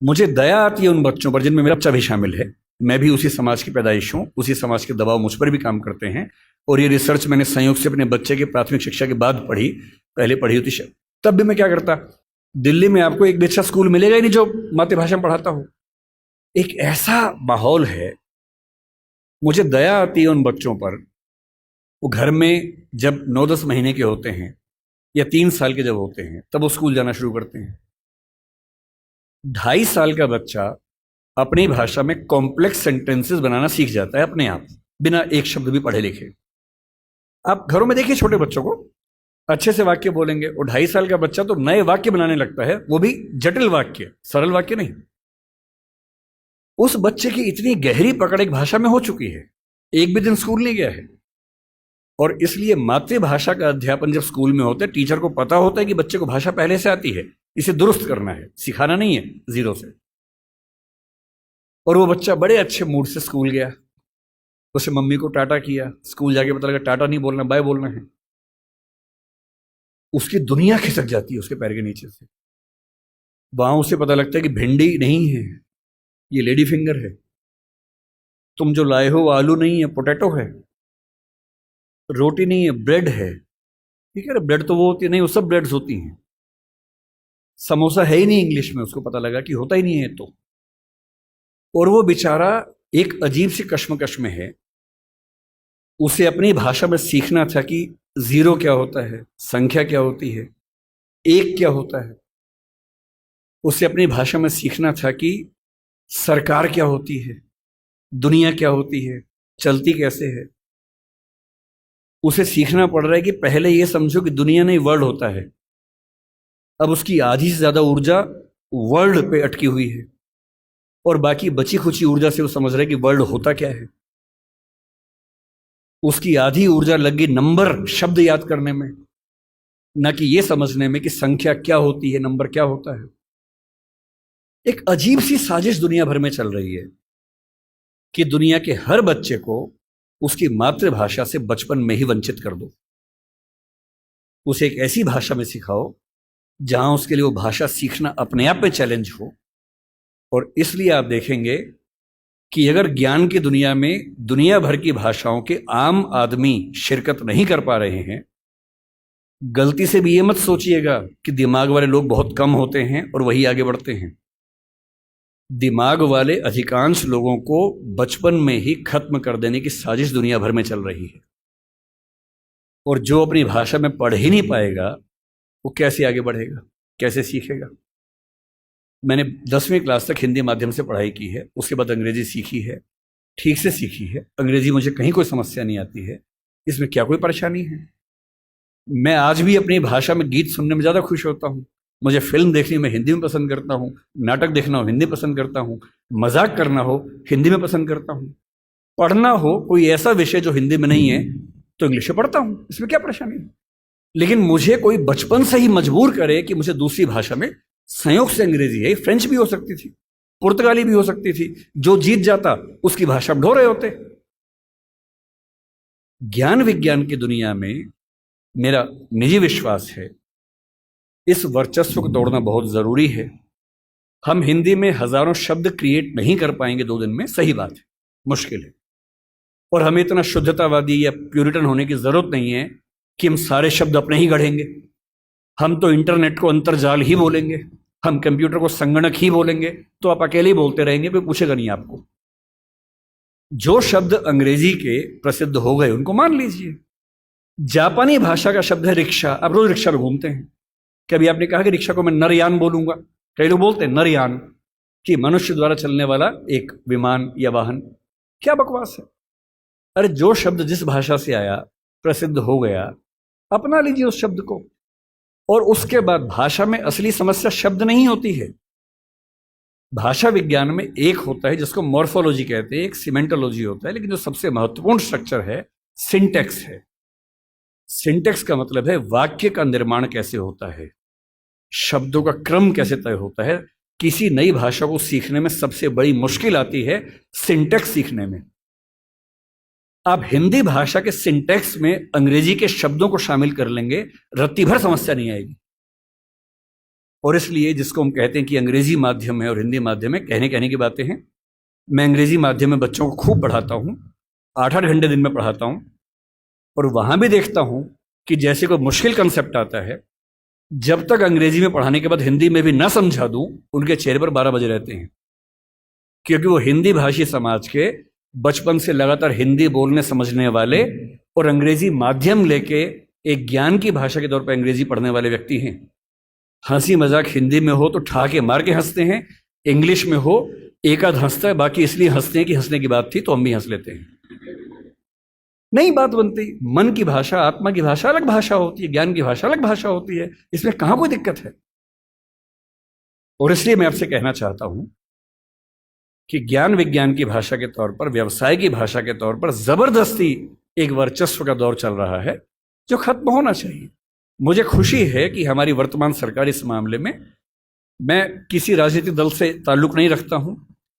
मुझे दया आती है उन बच्चों पर जिनमें मेरा बच्चा भी शामिल है। मैं भी उसी समाज की पैदाइश हूँ, उसी समाज के दबाव मुझ पर भी काम करते हैं। और ये रिसर्च मैंने संयोग से अपने बच्चे की प्राथमिक शिक्षा के बाद पढ़ी, पहले पढ़ी होती तब भी मैं क्या करता, दिल्ली में आपको एक भी अच्छा स्कूल मिलेगा ही नहीं जो मातृभाषा में पढ़ाता हो। एक ऐसा माहौल है, मुझे दया आती है उन बच्चों पर। वो घर में जब 9-10 महीने के होते हैं या 3 साल के जब होते हैं तब वो स्कूल जाना शुरू करते हैं। 2.5 साल का बच्चा अपनी भाषा में कॉम्प्लेक्स सेंटेंसेस बनाना सीख जाता है अपने आप, बिना एक शब्द भी पढ़े लिखे। आप घरों में देखिए छोटे बच्चों को, अच्छे से वाक्य बोलेंगे। और 2.5 साल का बच्चा तो नए वाक्य बनाने लगता है, वो भी जटिल वाक्य, सरल वाक्य नहीं। उस बच्चे की इतनी गहरी पकड़ एक भाषा में हो चुकी है, एक भी दिन स्कूल नहीं गया है। और इसलिए मातृभाषा का अध्यापन जब स्कूल में होता है, टीचर को पता होता है कि बच्चे को भाषा पहले से आती है, इसे दुरुस्त करना है, सिखाना नहीं है जीरो से। और वो बच्चा बड़े अच्छे मूड से स्कूल गया, उसे मम्मी को टाटा किया, स्कूल जाके पता लगा टाटा नहीं बोलना, बाय बोलना है। उसकी दुनिया खिसक जाती है उसके पैर के नीचे से। वहां उसे पता लगता है कि भिंडी नहीं है, ये लेडी फिंगर है। तुम जो लाए हो आलू नहीं है, पोटैटो है। रोटी नहीं है, ब्रेड है। ठीक है, ब्रेड तो वो होती है नहीं, वो सब ब्रेड्स होती हैं। समोसा है ही नहीं इंग्लिश में, उसको पता लगा कि होता ही नहीं है तो। और वो बेचारा एक अजीब सी कश्मकश में है। उसे अपनी भाषा में सीखना था कि जीरो क्या होता है, संख्या क्या होती है, एक क्या होता है। उसे अपनी भाषा में सीखना था कि सरकार क्या होती है, दुनिया क्या होती है, चलती कैसे है। उसे सीखना पड़ रहा है कि पहले यह समझो कि दुनिया नहीं वर्ल्ड होता है। अब उसकी आधी से ज्यादा ऊर्जा वर्ल्ड पे अटकी हुई है और बाकी बची खुची ऊर्जा से वो समझ रहा है कि वर्ल्ड होता क्या है। उसकी आधी ऊर्जा लगी नंबर, शब्द याद करने में, न कि यह समझने में कि संख्या क्या होती है, नंबर क्या होता है। एक अजीब सी साजिश दुनिया भर में चल रही है कि दुनिया के हर बच्चे को उसकी मातृभाषा से बचपन में ही वंचित कर दो। उसे एक ऐसी भाषा में सिखाओ जहां उसके लिए वो भाषा सीखना अपने आप में चैलेंज हो। और इसलिए आप देखेंगे कि अगर ज्ञान की दुनिया में दुनिया भर की भाषाओं के आम आदमी शिरकत नहीं कर पा रहे हैं, गलती से भी ये मत सोचिएगा कि दिमाग वाले लोग बहुत कम होते हैं और वही आगे बढ़ते हैं। दिमाग वाले अधिकांश लोगों को बचपन में ही खत्म कर देने की साजिश दुनिया भर में चल रही है। और जो अपनी भाषा में पढ़ ही नहीं पाएगा, वो कैसे आगे बढ़ेगा, कैसे सीखेगा। मैंने 10वीं क्लास तक हिंदी माध्यम से पढ़ाई की है, उसके बाद अंग्रेजी सीखी है, ठीक से सीखी है। अंग्रेजी मुझे कहीं कोई समस्या नहीं आती है, इसमें क्या कोई परेशानी है। मैं आज भी अपनी भाषा में गीत सुनने में ज़्यादा खुश होता हूँ। मुझे फिल्म देखनी मैं हिंदी में पसंद करता हूँ, नाटक देखना हो हिंदी पसंद करता हूँ, मजाक करना हो हिंदी में पसंद करता हूँ, पढ़ना हो कोई ऐसा विषय जो हिंदी में नहीं है तो इंग्लिश में पढ़ता हूँ, इसमें क्या परेशानी है। लेकिन मुझे कोई बचपन से ही मजबूर करे कि मुझे दूसरी भाषा में, संयोग से अंग्रेजी है, फ्रेंच भी हो सकती थी, पुर्तगाली भी हो सकती थी, जो जीत जाता उसकी भाषा ढो रहे होते। ज्ञान विज्ञान की दुनिया में मेरा निजी विश्वास है इस वर्चस्व को तोड़ना बहुत जरूरी है। हम हिंदी में हजारों शब्द क्रिएट नहीं कर पाएंगे 2 दिन में, सही बात है, मुश्किल है। और हमें इतना शुद्धतावादी या प्यूरिटन होने की जरूरत नहीं है कि हम सारे शब्द अपने ही गढ़ेंगे। हम तो इंटरनेट को अंतर्जाल ही बोलेंगे, हम कंप्यूटर को संगणक ही बोलेंगे, तो आप अकेले ही बोलते रहेंगे, कोई पूछेगा नहीं आपको। जो शब्द अंग्रेजी के प्रसिद्ध हो गए उनको मान लीजिए। जापानी भाषा का शब्द है रिक्शा। आप रोज रिक्शा में घूमते हैं, कभी आपने कहा कि रिक्शा को मैं नरयान बोलूंगा? कई लोग बोलते हैं नरयान, कि मनुष्य द्वारा चलने वाला एक विमान या वाहन। क्या बकवास है। अरे जो शब्द जिस भाषा से आया, प्रसिद्ध हो गया, अपना लीजिए उस शब्द को। और उसके बाद भाषा में असली समस्या शब्द नहीं होती है। भाषा विज्ञान में एक होता है जिसको मॉर्फोलॉजी कहते हैं, एक सिमेंटोलॉजी होता है, लेकिन जो सबसे महत्वपूर्ण स्ट्रक्चर है सिंटेक्स है। सिंटेक्स का मतलब है वाक्य का निर्माण कैसे होता है, शब्दों का क्रम कैसे तय होता है। किसी नई भाषा को सीखने में सबसे बड़ी मुश्किल आती है सिंटेक्स सीखने में। आप हिंदी भाषा के सिंटेक्स में अंग्रेजी के शब्दों को शामिल कर लेंगे, रत्ती भर समस्या नहीं आएगी। और इसलिए जिसको हम कहते हैं कि अंग्रेजी माध्यम है और हिंदी माध्यम है, कहने की बातें हैं। मैं अंग्रेजी माध्यम में बच्चों को खूब पढ़ाता हूँ, 8-8 घंटे दिन में पढ़ाता हूँ, और वहाँ भी देखता हूँ कि जैसे कोई मुश्किल कंसेप्ट आता है, जब तक अंग्रेजी में पढ़ाने के बाद हिंदी में भी ना समझा दूँ, उनके चेहरे पर 12 बजे रहते हैं, क्योंकि वो हिंदी भाषी समाज के बचपन से लगातार हिंदी बोलने समझने वाले और अंग्रेजी माध्यम लेके एक ज्ञान की भाषा के तौर पर अंग्रेजी पढ़ने वाले व्यक्ति हैं। हंसी मजाक हिंदी में हो तो ठाके मार के हंसते हैं, इंग्लिश में हो एक आध हंसता है, बाकी इसलिए हंसते हैं कि हंसने की बात थी तो हम भी हंस लेते हैं। नहीं बात बनती। मन की भाषा, आत्मा की भाषा अलग भाषा होती है, ज्ञान की भाषा अलग भाषा होती है, इसमें कहां कोई दिक्कत है। और इसलिए मैं आपसे कहना चाहता हूं कि ज्ञान विज्ञान की भाषा के तौर पर, व्यवसाय की भाषा के तौर पर जबरदस्ती एक वर्चस्व का दौर चल रहा है जो खत्म होना चाहिए। मुझे खुशी है कि हमारी वर्तमान सरकार इस मामले में, मैं किसी राजनीतिक दल से ताल्लुक नहीं रखता हूं,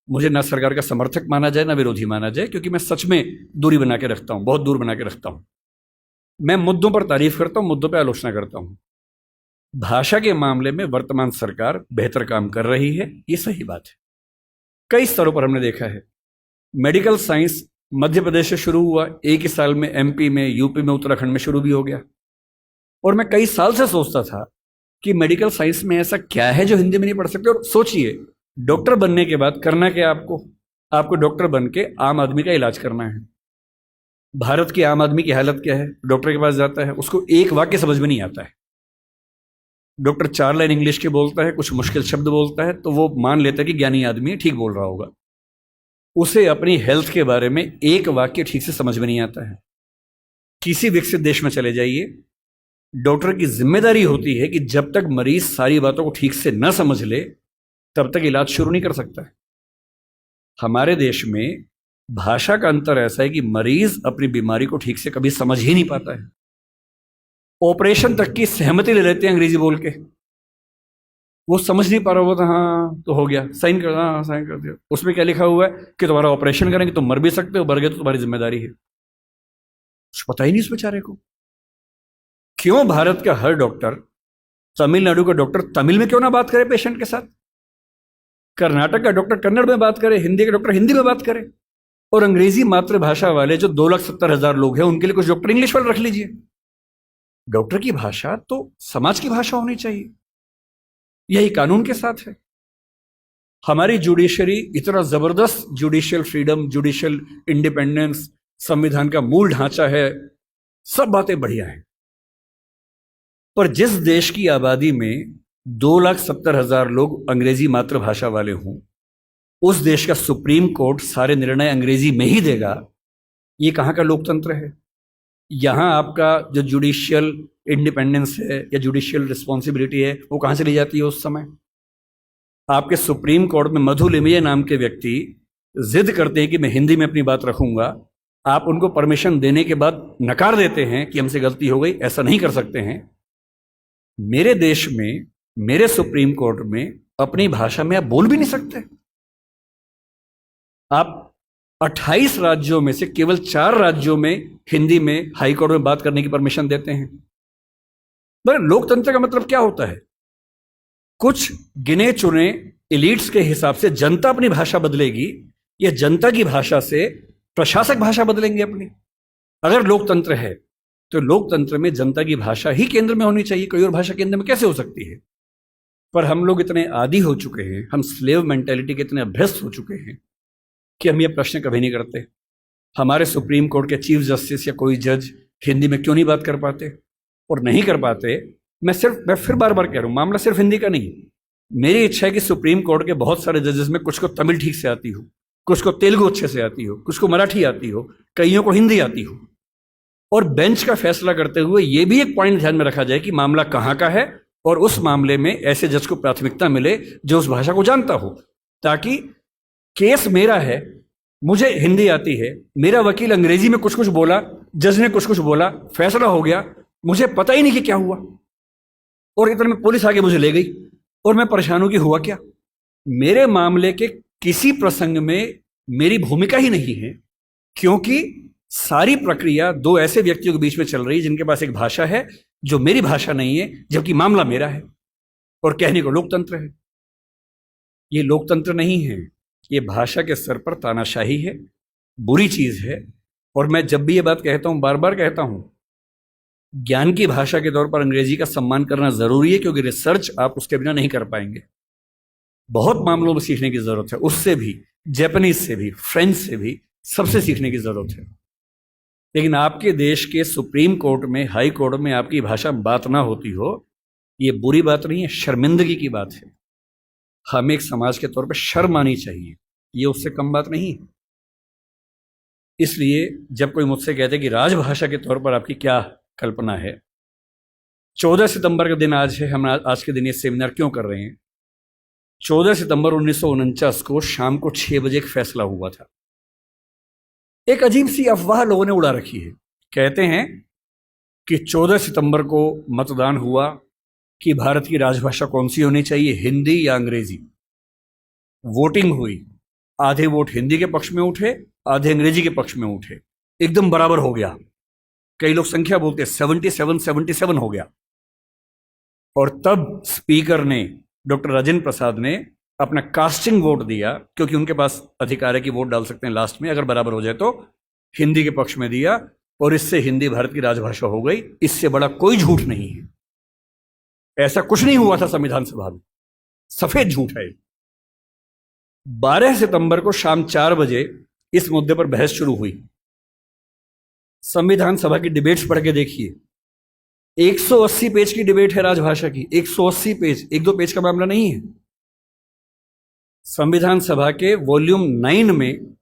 मुझे ना सरकार का समर्थक माना जाए ना विरोधी माना जाए, क्योंकि मैं सच में दूरी बना के रखता हूं, बहुत दूर बना के रखता हूं। मैं मुद्दों पर तारीफ करता हूं, मुद्दों पर आलोचना करता हूं। भाषा के मामले में वर्तमान सरकार बेहतर काम कर रही है, ये सही बात है। कई स्तरों पर हमने देखा है। मेडिकल साइंस मध्य प्रदेश से शुरू हुआ, एक ही साल में एमपी में, यूपी में, उत्तराखंड में शुरू भी हो गया। और मैं कई साल से सोचता था कि मेडिकल साइंस में ऐसा क्या है जो हिंदी में नहीं पढ़ सकते। और सोचिए, डॉक्टर बनने के बाद करना क्या आपको डॉक्टर बन के आम आदमी का इलाज करना है। भारत की आम आदमी की हालत क्या है? डॉक्टर के पास जाता है, उसको एक वाक्य समझ में नहीं आता है। डॉक्टर 4 लाइन इंग्लिश के बोलता है, कुछ मुश्किल शब्द बोलता है, तो वो मान लेता है कि ज्ञानी आदमी है, ठीक बोल रहा होगा। उसे अपनी हेल्थ के बारे में एक वाक्य ठीक से समझ में नहीं आता है। किसी विकसित देश में चले जाइए, डॉक्टर की जिम्मेदारी होती है कि जब तक मरीज सारी बातों को ठीक से न समझ ले तब तक इलाज शुरू नहीं कर सकता है। हमारे देश में भाषा का अंतर ऐसा है कि मरीज अपनी बीमारी को ठीक से कभी समझ ही नहीं पाता है। ऑपरेशन तक की सहमति ले लेते हैं अंग्रेजी बोल के, वो समझ नहीं पा रहा होता, हाँ तो हो गया, साइन कर, हाँ साइन कर दिया। उसमें क्या लिखा हुआ है कि तुम्हारा ऑपरेशन करेंगे, तुम मर भी सकते हो, मर गए तो तुम्हारी जिम्मेदारी है। कुछ पता ही नहीं उस बेचारे को। क्यों भारत का हर डॉक्टर, तमिलनाडु का डॉक्टर तमिल में क्यों ना बात करे पेशेंट के साथ, कर्नाटक का डॉक्टर कन्नड़ में बात करे, हिंदी का डॉक्टर हिंदी में बात करे, और अंग्रेजी मातृभाषा वाले जो 2,70,000 लोग हैं उनके लिए कुछ डॉक्टर इंग्लिश वाले रख लीजिए। डॉक्टर की भाषा तो समाज की भाषा होनी चाहिए, यही कानून के साथ है। हमारी जुडिशरी इतना जबरदस्त जुडिशियल फ्रीडम, जुडिशियल इंडिपेंडेंस, संविधान का मूल ढांचा है, सब बातें बढ़िया हैं। पर जिस देश की आबादी में 2,70,000 लोग अंग्रेजी मातृभाषा वाले हों, उस देश का सुप्रीम कोर्ट सारे निर्णय अंग्रेजी में ही देगा, ये कहाँ का लोकतंत्र है? यहाँ आपका जो जुडिशियल इंडिपेंडेंस है या जुडिशियल रिस्पॉन्सिबिलिटी है वो कहाँ चली जाती है? उस समय आपके सुप्रीम कोर्ट में मधु लिमये नाम के व्यक्ति जिद करते हैं कि मैं हिंदी में अपनी बात रखूंगा, आप उनको परमिशन देने के बाद नकार देते हैं कि हमसे गलती हो गई, ऐसा नहीं कर सकते हैं। मेरे देश में, मेरे सुप्रीम कोर्ट में अपनी भाषा में आप बोल भी नहीं सकते। आप 28 राज्यों में से केवल 4 राज्यों में हिंदी में हाई कोर्ट में बात करने की परमिशन देते हैं। पर लोकतंत्र का मतलब क्या होता है? कुछ गिने चुने एलिट्स के हिसाब से जनता अपनी भाषा बदलेगी या जनता की भाषा से प्रशासक भाषा बदलेंगे अपनी? अगर लोकतंत्र है तो लोकतंत्र में जनता की भाषा ही केंद्र में होनी चाहिए, कोई और भाषा केंद्र में कैसे हो सकती है? पर हम लोग इतने आदी हो चुके हैं, हम स्लेव मेंटेलिटी के इतने अभ्यस्त हो चुके हैं कि हम ये प्रश्न कभी नहीं करते। हमारे सुप्रीम कोर्ट के चीफ जस्टिस या कोई जज हिंदी में क्यों नहीं बात कर पाते? और नहीं कर पाते, मैं फिर बार बार कह रहा हूँ, मामला सिर्फ हिंदी का नहीं। मेरी इच्छा है कि सुप्रीम कोर्ट के बहुत सारे जजेस में कुछ को तमिल ठीक से आती हो, कुछ को तेलुगु अच्छे से आती हो, कुछ को मराठी आती हो, कईयों को हिंदी आती हो। और बेंच का फैसला करते हुए ये भी एक पॉइंट ध्यान में रखा जाए कि मामला कहाँ का है और उस मामले में ऐसे जज को प्राथमिकता मिले जो उस भाषा को जानता हो, ताकि केस मेरा है, मुझे हिंदी आती है, मेरा वकील अंग्रेजी में कुछ कुछ बोला, जज ने कुछ कुछ बोला, फैसला हो गया, मुझे पता ही नहीं कि क्या हुआ, और इतने में पुलिस आके मुझे ले गई और मैं परेशान हूं कि हुआ क्या। मेरे मामले के किसी प्रसंग में मेरी भूमिका ही नहीं है, क्योंकि सारी प्रक्रिया 2 ऐसे व्यक्तियों के बीच में चल रही है जिनके पास एक भाषा है जो मेरी भाषा नहीं है, जबकि मामला मेरा है। और कहने को लोकतंत्र है। ये लोकतंत्र नहीं है, ये भाषा के स्तर पर तानाशाही है, बुरी चीज है। और मैं जब भी ये बात कहता हूं, बार बार कहता हूं, ज्ञान की भाषा के तौर पर अंग्रेजी का सम्मान करना जरूरी है, क्योंकि रिसर्च आप उसके बिना नहीं कर पाएंगे। बहुत मामलों में सीखने की जरूरत है, उससे भी, जापानीज से भी, फ्रेंच से भी, सबसे सीखने की जरूरत है। लेकिन आपके देश के सुप्रीम कोर्ट में, हाई कोर्ट में आपकी भाषा बात ना होती हो, ये बुरी बात नहीं है, शर्मिंदगी की बात है। हमें एक समाज के तौर पर शर्म आनी चाहिए, ये उससे कम बात नहीं है। इसलिए जब कोई मुझसे कहते कि राजभाषा के तौर पर आपकी क्या कल्पना है, 14 सितंबर का दिन आज है, हम आज के दिन ये सेमिनार क्यों कर रहे हैं? 14 सितंबर 1949 को शाम को 6 बजे एक फैसला हुआ था। एक अजीब सी अफवाह लोगों ने उड़ा रखी है। कहते हैं कि 14 सितंबर को मतदान हुआ कि भारत की राजभाषा कौन सी होनी चाहिए, हिंदी या अंग्रेजी। वोटिंग हुई, आधे वोट हिंदी के पक्ष में उठे, आधे अंग्रेजी के पक्ष में उठे, एकदम बराबर हो गया। कई लोग संख्या बोलते 77-77 हो गया। और तब स्पीकर ने, डॉक्टर राजेंद्र प्रसाद ने अपना कास्टिंग वोट दिया, क्योंकि उनके पास अधिकार है कि वोट डाल सकते हैं लास्ट में, अगर बराबर हो जाए तो, हिंदी के पक्ष में दिया, और इससे हिंदी भारत की राजभाषा हो गई। इससे बड़ा कोई झूठ नहीं है। ऐसा कुछ नहीं हुआ था संविधान सभा में, सफेद झूठ है। 12 सितंबर को शाम 4 बजे इस मुद्दे पर बहस शुरू हुई। संविधान सभा की डिबेट्स पढ़ के देखिए, 180 पेज की डिबेट है राजभाषा की, 180 पेज, 1-2 पेज का मामला नहीं है। संविधान सभा के वॉल्यूम 9 में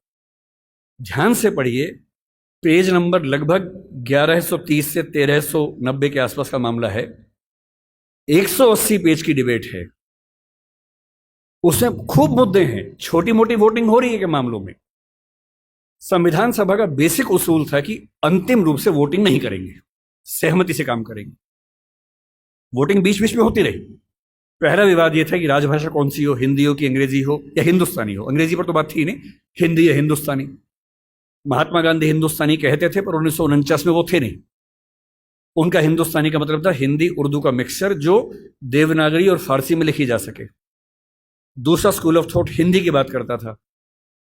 ध्यान से पढ़िए, पेज नंबर लगभग 1130 से 1390 के आसपास का मामला है। 180 पेज की डिबेट है, उसमें खूब मुद्दे हैं, छोटी मोटी वोटिंग हो रही है के मामलों में। संविधान सभा का बेसिक उसूल था कि अंतिम रूप से वोटिंग नहीं करेंगे, सहमति से काम करेंगे। वोटिंग बीच बीच में होती रही। पहला विवाद यह था कि राजभाषा कौन सी हो, हिंदी हो कि अंग्रेजी हो या हिंदुस्तानी हो। अंग्रेजी पर तो बात थी नहीं, हिंदी या हिंदुस्तानी। महात्मा गांधी हिंदुस्तानी कहते थे, पर 1949 में वो थे नहीं। उनका हिंदुस्तानी का मतलब था हिंदी उर्दू का मिक्सचर, जो देवनागरी और फारसी में लिखी जा सके। दूसरा स्कूल ऑफ थॉट हिंदी की बात करता था।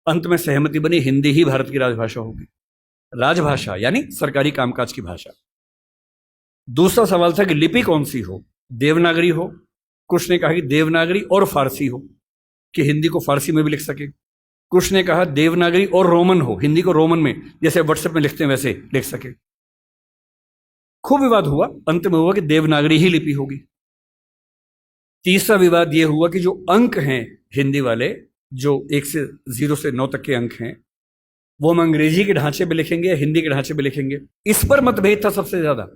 अंत में सहमति बनी, हिंदी ही भारत की राजभाषा होगी। राजभाषा यानी सरकारी कामकाज की भाषा। दूसरा सवाल था कि लिपि कौन सी हो, देवनागरी हो, कुछ ने कहा कि देवनागरी और फारसी हो, कि हिंदी को फारसी में भी लिख सके। कुछ ने कहा देवनागरी और रोमन हो, हिंदी को रोमन में, जैसे व्हाट्सएप में लिखते हैं वैसे लिख सके। खूब विवाद हुआ, अंत में हुआ कि देवनागरी ही लिपि होगी। तीसरा विवाद यह हुआ कि जो अंक हैं हिंदी वाले, जो 1 से 0 से 9 तक के अंक हैं, वो हम अंग्रेजी के ढांचे में लिखेंगे या हिंदी के ढांचे में लिखेंगे। इस पर मतभेद था सबसे ज्यादा,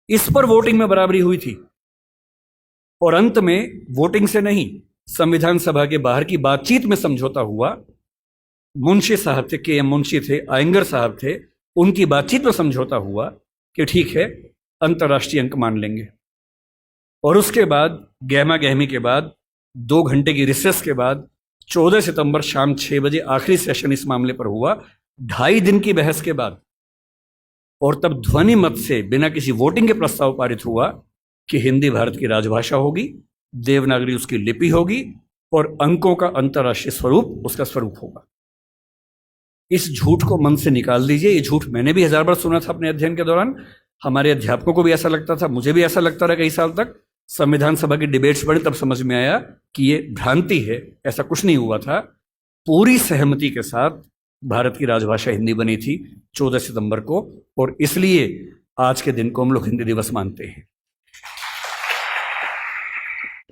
इस पर वोटिंग में बराबरी हुई थी। और अंत में वोटिंग से नहीं, संविधान सभा के बाहर की बातचीत में समझौता हुआ। मुंशी साहब थे, के एम मुंशी थे, आयंगर साहब थे, उनकी बातचीत में समझौता हुआ कि ठीक है, अंतर्राष्ट्रीय अंक मान लेंगे। और उसके बाद गहमा गहमी के बाद, 2 घंटे की रिसेस के बाद, 14 सितंबर शाम 6 बजे आखिरी सेशन इस मामले पर हुआ, 2.5 दिन की बहस के बाद। और तब ध्वनि मत से, बिना किसी वोटिंग के प्रस्ताव पारित हुआ कि हिंदी भारत की राजभाषा होगी, देवनागरी उसकी लिपि होगी, और अंकों का अंतर्राष्ट्रीय स्वरूप उसका स्वरूप होगा। इस झूठ को मन से निकाल दीजिए। ये झूठ मैंने भी 1000 बार सुना था अपने अध्ययन के दौरान, हमारे अध्यापकों को भी ऐसा लगता था, मुझे भी ऐसा लगता रहा कई साल तक। संविधान सभा की डिबेट्स पढ़ी तब समझ में आया कि ये भ्रांति है, ऐसा कुछ नहीं हुआ था। पूरी सहमति के साथ भारत की राजभाषा हिंदी बनी थी 14 सितंबर को, और इसलिए आज के दिन को हम लोग हिंदी दिवस मानते हैं।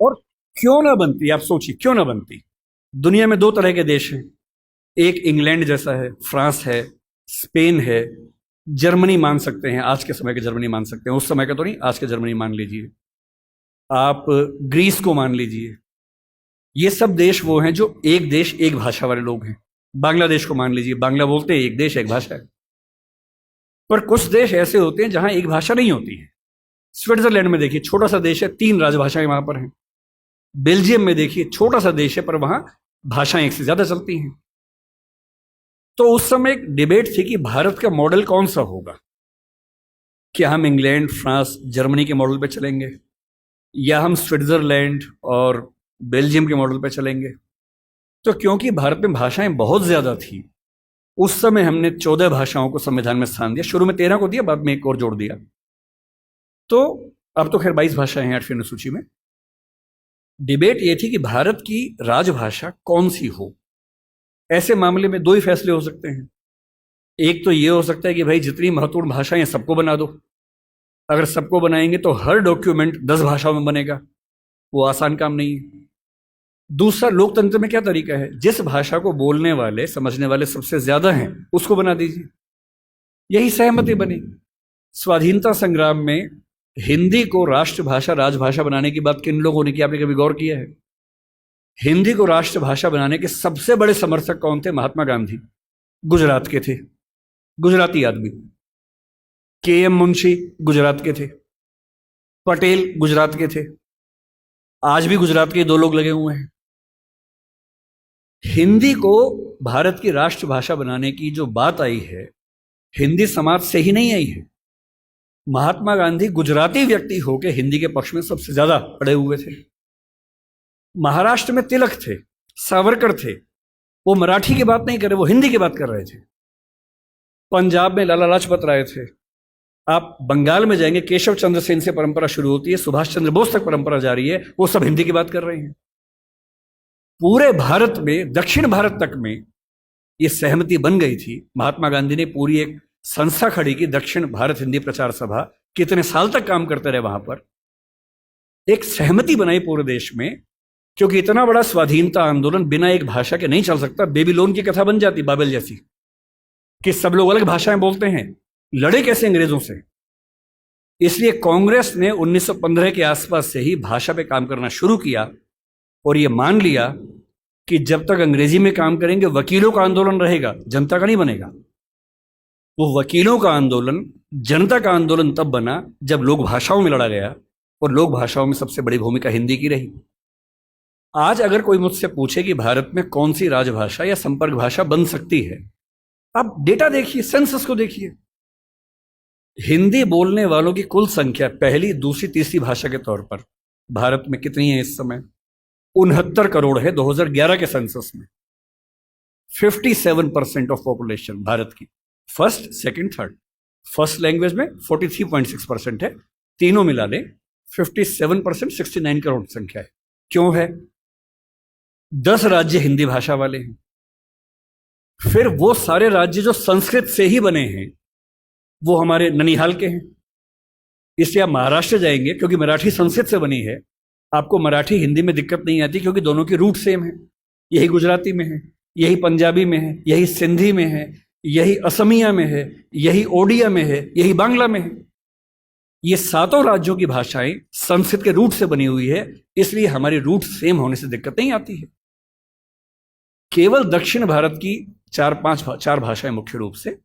और क्यों ना बनती, आप सोचिए क्यों ना बनती। दुनिया में 2 तरह के देश हैं, एक इंग्लैंड जैसा है, फ्रांस है, स्पेन है, जर्मनी मान सकते हैं, आज के समय के जर्मनी मान सकते हैं, उस समय का तो नहीं, आज के जर्मनी मान लीजिए, आप ग्रीस को मान लीजिए। ये सब देश वो हैं जो एक देश एक भाषा वाले लोग हैं। बांग्लादेश को मान लीजिए, बांग्ला बोलते हैं, एक देश एक भाषा है। पर कुछ देश ऐसे होते हैं जहां एक भाषा नहीं होती है। स्विट्जरलैंड में देखिए, छोटा सा देश है, 3 राजभाषाएं वहां पर हैं। बेल्जियम में देखिए, छोटा सा देश है, पर वहां भाषाएं एक से ज्यादा चलती हैं। तो उस समय एक डिबेट थी कि भारत का मॉडल कौन सा होगा। क्या हम इंग्लैंड, फ्रांस, जर्मनी के मॉडल पे चलेंगे, या हम स्विट्जरलैंड और बेल्जियम के मॉडल पे चलेंगे? तो क्योंकि भारत में भाषाएं बहुत ज्यादा थी, उस समय हमने 14 भाषाओं को संविधान में स्थान दिया। शुरू में 13 को दिया, बाद में एक और जोड़ दिया। तो अब तो खैर 22 भाषाएं हैं 8वीं अनुसूची में। डिबेट ये थी कि भारत की राजभाषा कौन सी हो। ऐसे मामले में दो ही फैसले हो सकते हैं। एक तो ये हो सकता है कि भाई जितनी महत्वपूर्ण भाषाएं सबको बना दो। अगर सबको बनाएंगे तो हर डॉक्यूमेंट 10 भाषाओं में बनेगा, वो आसान काम नहीं है। दूसरा, लोकतंत्र में क्या तरीका है, जिस भाषा को बोलने वाले समझने वाले सबसे ज्यादा हैं उसको बना दीजिए। यही सहमति बनी। स्वाधीनता संग्राम में हिंदी को राष्ट्रभाषा राजभाषा बनाने की बात किन लोगों ने की, आपने कभी गौर किया है? हिंदी को राष्ट्रभाषा बनाने के सबसे बड़े समर्थक कौन थे? महात्मा गांधी, गुजरात के थे, गुजराती आदमी। के.एम. मुंशी गुजरात के थे, पटेल गुजरात के थे, आज भी गुजरात के दो लोग लगे हुए हैं। हिंदी को भारत की राष्ट्रभाषा बनाने की जो बात आई है, हिंदी समाज से ही नहीं आई है। महात्मा गांधी गुजराती व्यक्ति होकर हिंदी के पक्ष में सबसे ज्यादा अड़े हुए थे। महाराष्ट्र में तिलक थे, सावरकर थे, वो मराठी की बात नहीं कर रहे, वो हिंदी की बात कर रहे थे। पंजाब में लाला लाजपत राय थे। आप बंगाल में जाएंगे, केशव चंद्र सेन से परंपरा शुरू होती है, सुभाष चंद्र बोस तक परंपरा जारी है, वो सब हिंदी की बात कर रहे हैं। पूरे भारत में, दक्षिण भारत तक में ये सहमति बन गई थी। महात्मा गांधी ने पूरी एक संस्था खड़ी की, दक्षिण भारत हिंदी प्रचार सभा। कितने साल तक काम करते रहे वहां पर। एक सहमति बनाई पूरे देश में, क्योंकि इतना बड़ा स्वाधीनता आंदोलन बिना एक भाषा के नहीं चल सकता। बेबीलोन की कथा बन जाती, बाबेल जैसी, कि सब लोग अलग भाषाएं बोलते हैं, लड़े कैसे अंग्रेजों से। इसलिए कांग्रेस ने 1915 के आसपास से ही भाषा पे काम करना शुरू किया और ये मान लिया कि जब तक अंग्रेजी में काम करेंगे वकीलों का आंदोलन रहेगा, जनता का नहीं बनेगा। वो वकीलों का आंदोलन जनता का आंदोलन तब बना जब लोक भाषाओं में लड़ा गया, और लोक भाषाओं में सबसे बड़ी भूमिका हिंदी की रही। आज अगर कोई मुझसे पूछे कि भारत में कौन सी राजभाषा या संपर्क भाषा बन सकती है, आप डेटा देखिए, सेंसस को देखिए। हिंदी बोलने वालों की कुल संख्या पहली, दूसरी, तीसरी भाषा के तौर पर भारत में कितनी है इस समय? 69 करोड़ है 2011 के सेंसस में। 57% ऑफ पॉपुलेशन भारत की, first, second, third. First language में 43.6% है, तीनों मिला लें 57%, 69 करोड़ संख्या है। क्यों है? 10 राज्य हिंदी भाषा वाले हैं। फिर वो सारे राज्य जो संस्कृत से ही बने हैं, वो हमारे ननिहाल के हैं। इसलिए आप महाराष्ट्र जाएंगे, क्योंकि मराठी संस्कृत से बनी है, आपको मराठी हिंदी में दिक्कत नहीं आती, क्योंकि दोनों की रूट सेम है। यही गुजराती में है, यही पंजाबी में है, यही सिंधी में है, यही असमिया में है, यही ओडिया में है, यही बांग्ला में है। ये सातों राज्यों की भाषाएं संस्कृत के रूट से बनी हुई है, इसलिए हमारी रूट सेम होने से दिक्कत नहीं आती है। केवल दक्षिण भारत की चार भाषाएं मुख्य रूप से,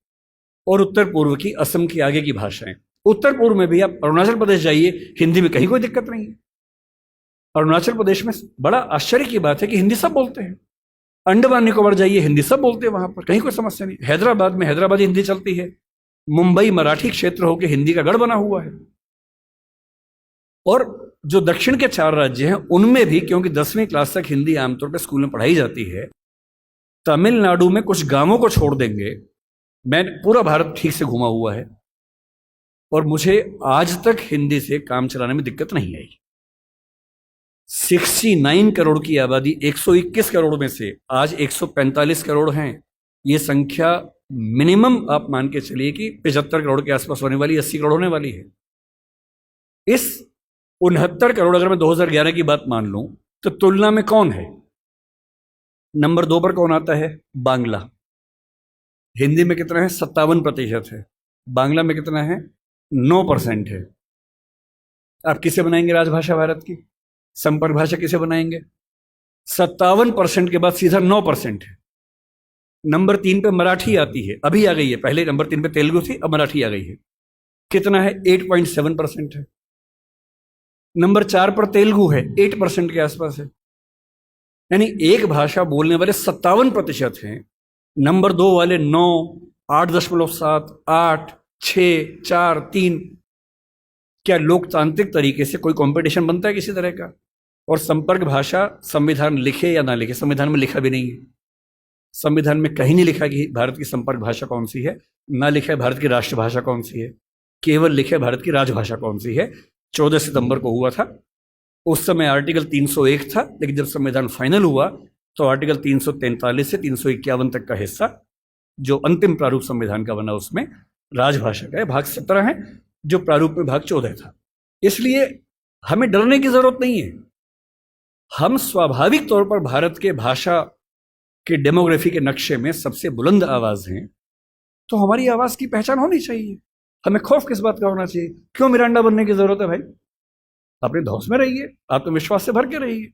और उत्तर पूर्व की, असम की आगे की भाषाएं। उत्तर पूर्व में भी आप अरुणाचल प्रदेश जाइए, हिंदी में कहीं कोई दिक्कत नहीं है। अरुणाचल प्रदेश में बड़ा आश्चर्य की बात है कि हिंदी सब बोलते हैं। अंडमान निकोबार जाइए, हिंदी सब बोलते हैं, वहां पर कहीं कोई समस्या नहीं। हैदराबाद में हैदराबादी हिंदी चलती है। मुंबई मराठी क्षेत्र होकर हिंदी का गढ़ बना हुआ है। और जो दक्षिण के 4 राज्य हैं उनमें भी, क्योंकि 10वीं क्लास तक हिंदी आमतौर पर स्कूल में पढ़ाई जाती है, तमिलनाडु में कुछ गांवों को छोड़ देंगे, मैं पूरा भारत ठीक से घुमा हुआ है, और मुझे आज तक हिंदी से काम चलाने में दिक्कत नहीं आई। 69 करोड़ की आबादी, 121 करोड़ में से आज 145 करोड़ हैं। ये संख्या मिनिमम आप मान के चलिए कि 75 करोड़ के आसपास होने वाली, 80 करोड़ होने वाली है। इस 69 करोड़, अगर मैं 2011 की बात मान लूं, तो तुलना में कौन है? नंबर 2 पर कौन आता है? बांग्ला। हिंदी में कितना है? 57% है। बांग्ला में कितना है? 9% है। आप किसे बनाएंगे राजभाषा भारत की? संपर्क भाषा किसे बनाएंगे? 57% के बाद सीधा 9% है। नंबर 3 पे मराठी आती है, अभी आ गई है। पहले नंबर 3 पे तेलुगु थी, अब मराठी आ गई है। कितना है? 8.7% है। नंबर 4 पर तेलुगु है, 8% के आसपास है। यानी एक भाषा बोलने वाले 57% हैं। नंबर 2 वाले 9, 8.7, 8, 6, 4, 3। क्या लोकतांत्रिक तरीके से कोई कंपटीशन बनता है किसी तरह का? और संपर्क भाषा संविधान लिखे या ना लिखे, संविधान में लिखा भी नहीं है। संविधान में कहीं नहीं लिखा कि भारत की संपर्क भाषा कौन सी है, ना लिखा है भारत की राष्ट्रभाषा कौन सी है, केवल लिखे भारत की राजभाषा कौन सी है। 14 सितंबर को हुआ था, उस समय आर्टिकल 301 था, लेकिन जब संविधान फाइनल हुआ तो आर्टिकल 343 से 351 तक का हिस्सा जो अंतिम प्रारूप संविधान का बना उसमें राजभाषा का है। भाग 17 है, जो प्रारूप में भाग 14 था। इसलिए हमें डरने की जरूरत नहीं है। हम स्वाभाविक तौर पर भारत के भाषा के डेमोग्राफी के नक्शे में सबसे बुलंद आवाज हैं, तो हमारी आवाज की पहचान होनी चाहिए। हमें खौफ किस बात का होना चाहिए? क्यों मिरांडा बनने की जरूरत है भाई? अपने धौस में रहिए, आत्मविश्वास से भर के रहिए।